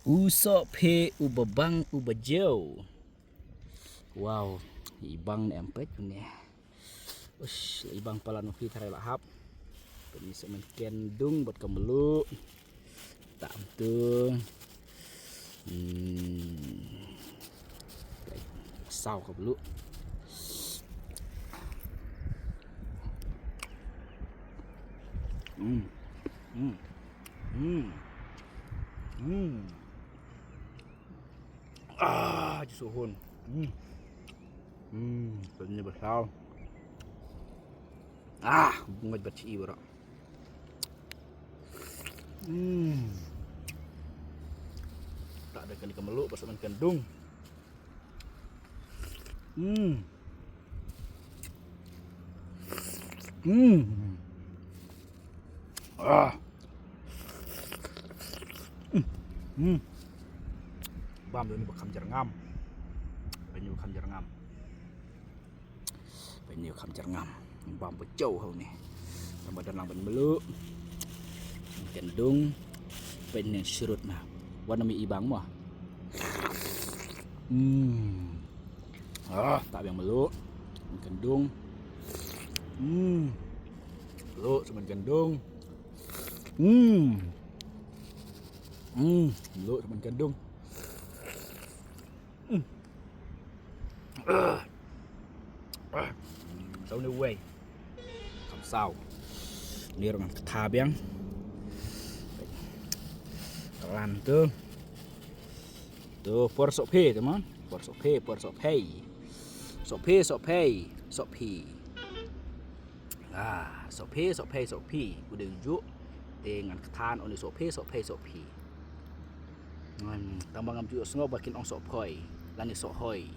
Usop he ubabang ubajau. Wow, ibang ni ampet ni. Ush, ibang pala no kita lahap. Pemis kendung buat kembelu. Tak betul. Sao ke belu. Suhun. Penynya besar. Bunga baci bara. Tak ada kali kemeluk pas main kendung. Bam ini bakam jerngam. Penyu bakam jerngam. Penyu bakam jerngam. Bam becau hau ni. Ramadan lang ban meluk. Kendung penyu surut nah. Warna mi ibang mah. Tak yang meluk. Kendung. Meluk sama kendung. Meluk sama kendung. Đâu no way. Không sao. Ni orang kata biang. Lan tu. Tu por sop he teman. Por sop he, por sop he. Sop he, sop he, sop he. Sop he, sop he, sop he. Udah ujuk dengan ketan oleh sop he, sop he, sop he. Tambang am juga sengob bakin ong sop hoi. Lani sop hoi.